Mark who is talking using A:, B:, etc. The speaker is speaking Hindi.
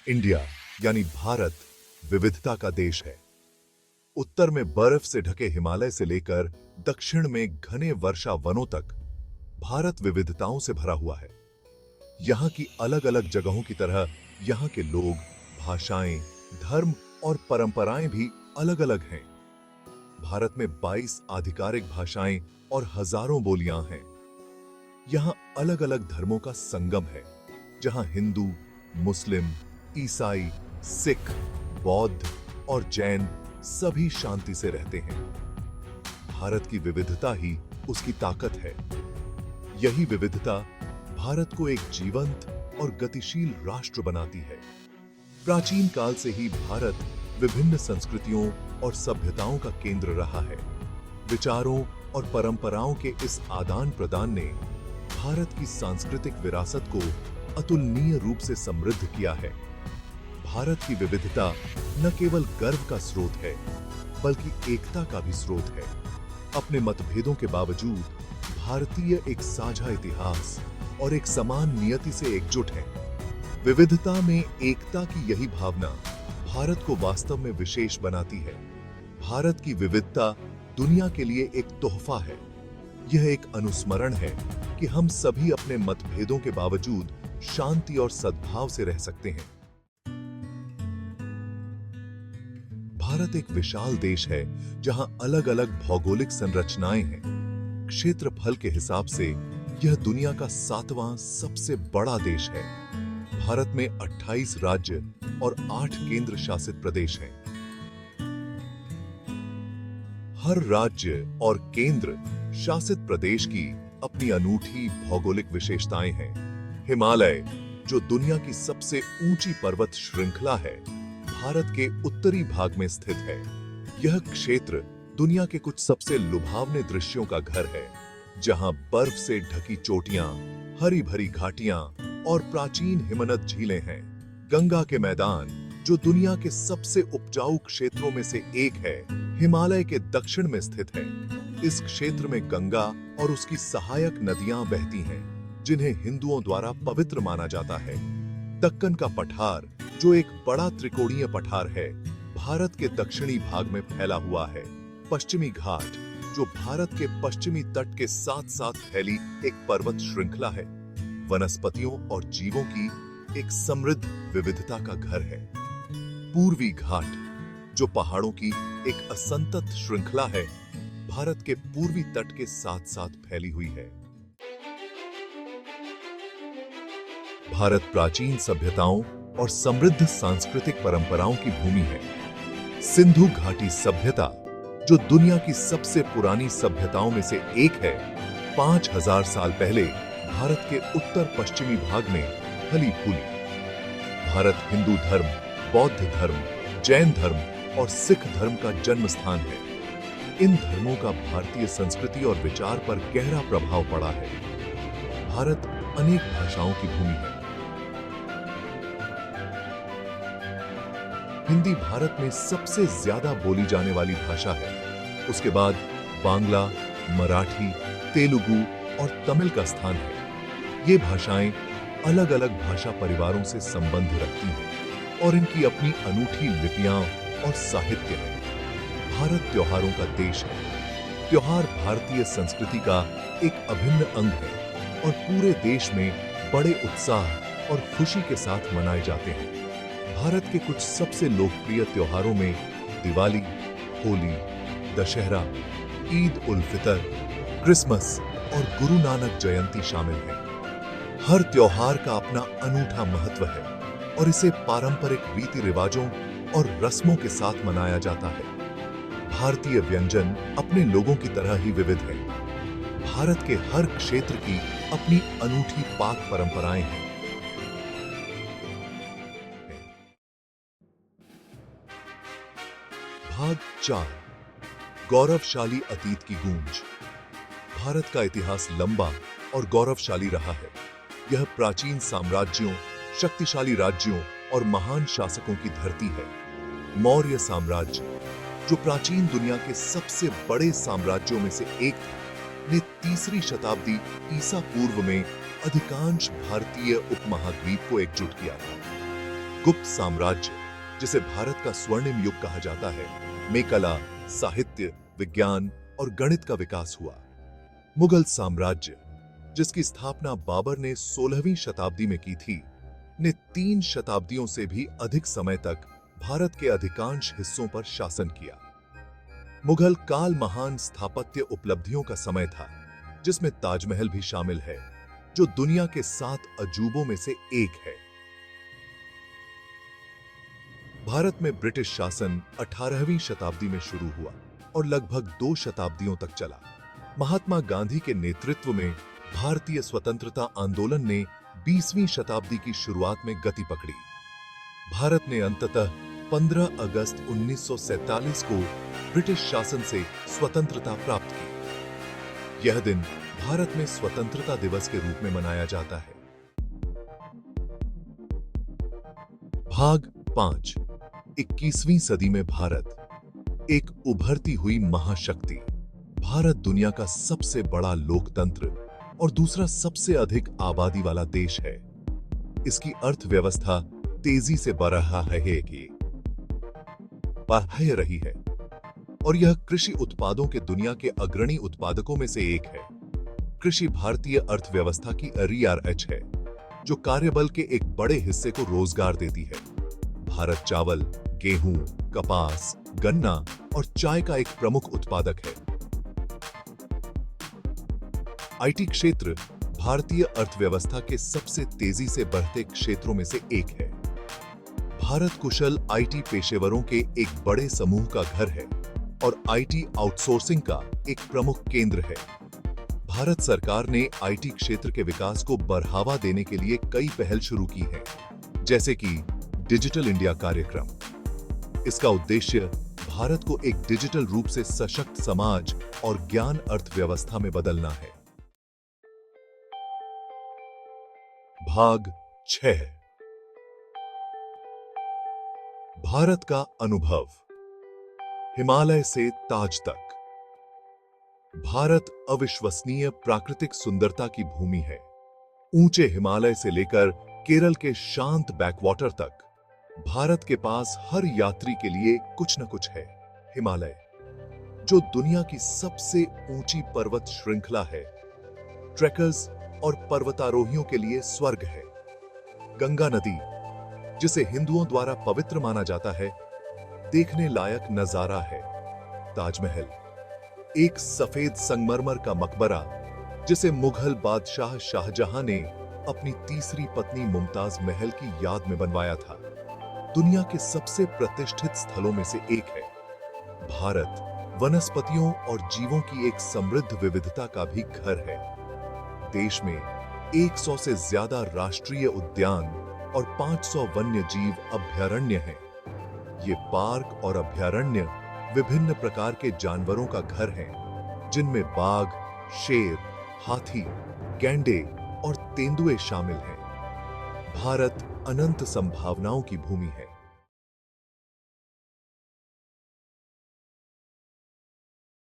A: इंडिया यानी भारत विविधता का देश है। उत्तर में बर्फ से ढके हिमालय से लेकर दक्षिण में घने वर्षा वनों तक भारत विविधताओं से भरा हुआ है। यहाँ की अलग अलग जगहों की तरह यहाँ के लोग, भाषाएं, धर्म और परंपराएं भी अलग अलग हैं। भारत में 22 आधिकारिक भाषाएं और हजारों बोलियां हैं। यहाँ अलग अलग धर्मों का संगम है, जहाँ हिंदू, मुस्लिम, ईसाई, सिख, बौद्ध और जैन सभी शांति से रहते हैं। भारत की विविधता ही उसकी ताकत है। यही विविधता भारत को एक जीवंत और गतिशील राष्ट्र बनाती है। प्राचीन काल से ही भारत विभिन्न संस्कृतियों और सभ्यताओं का केंद्र रहा है। विचारों और परंपराओं के इस आदान प्रदान ने भारत की सांस्कृतिक विरासत को अतुलनीय रूप से समृद्ध किया है। भारत की विविधता न केवल गर्व का स्रोत है, बल्कि एकता का भी स्रोत है। अपने मतभेदों के बावजूद भारतीय एक साझा इतिहास और एक समान नियति से एकजुट है। विविधता में एकता की यही भावना भारत को वास्तव में विशेष बनाती है। भारत की विविधता दुनिया के लिए एक तोहफा है। यह एक अनुस्मरण है कि हम सभी अपने मतभेदों के बावजूद शांति और सद्भाव से रह सकते हैं। भारत एक विशाल देश है, जहां अलग अलग भौगोलिक संरचनाएं हैं। क्षेत्रफल के हिसाब से यह दुनिया का 7वां सबसे बड़ा देश है। भारत में 28 राज्य और 8 केंद्र शासित प्रदेश हैं। हर राज्य और केंद्र शासित प्रदेश की अपनी अनूठी भौगोलिक विशेषताएं हैं। हिमालय, जो दुनिया की सबसे ऊंची पर्वत श्रृंखला है, भारत के उत्तरी भाग में स्थित है। यह क्षेत्र दुनिया के कुछ सबसे लुभावने दृश्यों का घर है, जहां बर्फ से ढकी चोटियां, हरी भरी घाटियां और प्राचीन हिमनद झीलें हैं। गंगा के मैदान, जो दुनिया के सबसे उपजाऊ क्षेत्रों में से एक है, हिमालय के दक्षिण में स्थित है। इस क्षेत्र में गंगा और उसकी सहायक नदियां बहती हैं, जिन्हें हिंदुओं द्वारा पवित्र माना जाता है। दक्कन का पठार, जो एक बड़ा त्रिकोणीय पठार है, भारत के दक्षिणी भाग में फैला हुआ है। पश्चिमी घाट, जो भारत के पश्चिमी तट के साथ साथ फैली एक पर्वत श्रृंखला है, वनस्पतियों और जीवों की एक समृद्ध विविधता का घर है। पूर्वी घाट, जो पहाड़ों की एक असंतत श्रृंखला है, भारत के पूर्वी तट के साथ साथ फैली हुई है। भारत प्राचीन सभ्यताओं और समृद्ध सांस्कृतिक परंपराओं की भूमि है। सिंधु घाटी सभ्यता, जो दुनिया की सबसे पुरानी सभ्यताओं में से एक है, 5000 साल पहले भारत के उत्तर पश्चिमी भाग में फली फूली। भारत हिंदू धर्म, बौद्ध धर्म, जैन धर्म और सिख धर्म का जन्म स्थान है। इन धर्मों का भारतीय संस्कृति और विचार पर गहरा प्रभाव पड़ा है। भारत अनेक भाषाओं की भूमि है। हिंदी भारत में सबसे ज्यादा बोली जाने वाली भाषा है। उसके बाद बांग्ला, मराठी, तेलुगु और तमिल का स्थान है। ये भाषाएं अलग अलग भाषा परिवारों से संबंध रखती हैं और इनकी अपनी अनूठी लिपियां और साहित्य है। भारत त्योहारों का देश है। त्योहार भारतीय संस्कृति का एक अभिन्न अंग है और पूरे देश में बड़े उत्साह और खुशी के साथ मनाए जाते हैं। भारत के कुछ सबसे लोकप्रिय त्योहारों में दिवाली, होली, दशहरा, ईद उल फितर, क्रिसमस और गुरु नानक जयंती शामिल हैं। हर त्योहार का अपना अनूठा महत्व है और इसे पारंपरिक रीति रिवाजों और रस्मों के साथ मनाया जाता है। भारतीय व्यंजन अपने लोगों की तरह ही विविध है। भारत के हर क्षेत्र की अपनी अनूठी पाक परंपराएं हैं। भाग 4, गौरवशाली अतीत की गूंज। भारत का इतिहास लंबा और गौरवशाली रहा है। यह प्राचीन साम्राज्यों, शक्तिशाली राज्यों और महान शासकों की धरती है। मौर्य साम्राज्य, जो प्राचीन दुनिया के सबसे बड़े साम्राज्यों में से एक था, ने 3री शताब्दी ईसा पूर्व में अधिकांश भारतीय उपमहाद्वीप को एकजुट किया था। गुप्त साम्राज्य, जिसे भारत का स्वर्णिम युग कहा जाता है, में कला, साहित्य, विज्ञान और गणित का विकास हुआ। मुगल साम्राज्य, जिसकी स्थापना बाबर ने 16वीं शताब्दी में की थी, ने 3 शताब्दियों से भी अधिक समय तक भारत के अधिकांश हिस्सों पर शासन किया। मुगल काल महान स्थापत्य उपलब्धियों का समय था, जिसमें ताजमहल भी शामिल है, जो दुनिया के 7 अजूबों में से एक है। भारत में ब्रिटिश शासन 18वीं शताब्दी में शुरू हुआ और लगभग 2 शताब्दियों तक चला। महात्मा गांधी के नेतृत्व में भारतीय स्वतंत्रता आंदोलन ने 20वीं शताब्दी की शुरुआत में गति पकड़ी। भारत ने अंततः 15 अगस्त 1947 को ब्रिटिश शासन से स्वतंत्रता प्राप्त की। यह दिन भारत में स्वतंत्रता दिवस के रूप में मनाया जाता है। भाग 5। 21वीं सदी में भारत एक उभरती हुई महाशक्ति। भारत दुनिया का सबसे बड़ा लोकतंत्र और दूसरा सबसे अधिक आबादी वाला देश है। इसकी अर्थव्यवस्था तेजी से बढ़ रहा रही है और यह कृषि उत्पादों के दुनिया के अग्रणी उत्पादकों में से एक है। कृषि भारतीय अर्थव्यवस्था की रीढ़ है, जो कार्यबल के एक बड़े हिस्से को रोजगार देती है। भारत चावल, गेहूं, कपास, गन्ना और चाय का एक प्रमुख उत्पादक है। आईटी क्षेत्र भारतीय अर्थव्यवस्था के सबसे तेजी से बढ़ते क्षेत्रों में से एक है। भारत कुशल आईटी पेशेवरों के एक बड़े समूह का घर है और आईटी आउटसोर्सिंग का एक प्रमुख केंद्र है। भारत सरकार ने आईटी क्षेत्र के विकास को बढ़ावा देने के लिए कई पहल शुरू की हैं, जैसे कि डिजिटल इंडिया कार्यक्रम। इसका उद्देश्य भारत को एक डिजिटल रूप से सशक्त समाज और ज्ञान अर्थव्यवस्था में बदलना है। भाग 6। भारत का अनुभव। हिमालय से ताज तक। भारत अविश्वसनीय प्राकृतिक सुंदरता की भूमि है। ऊंचे हिमालय से लेकर केरल के शांत बैकवाटर तक, भारत के पास हर यात्री के लिए कुछ न कुछ है। हिमालय, जो दुनिया की सबसे ऊंची पर्वत श्रृंखला है, ट्रेकर्स और पर्वतारोहियों के लिए स्वर्ग है। गंगा नदी, जिसे हिंदुओं द्वारा पवित्र माना जाता है, देखने लायक नजारा है। ताजमहल, एक सफेद संगमरमर का मकबरा, जिसे मुगल बादशाह शाहजहां ने अपनी तीसरी पत्नी मुमताज महल की याद में बनवाया था, दुनिया के सबसे प्रतिष्ठित स्थलों में से एक है। भारत वनस्पतियों और जीवों की एक समृद्ध विविधता का भी घर है। देश में 100 से ज्यादा राष्ट्रीय उद्यान और 500 वन्य जीव अभयारण्य हैं। ये पार्क और अभयारण्य विभिन्न प्रकार के जानवरों का घर हैं, जिनमें बाघ, शेर, हाथी, गैंडे और तेंदुए शामिल हैं। भारत अनंत संभावनाओं की भूमि है।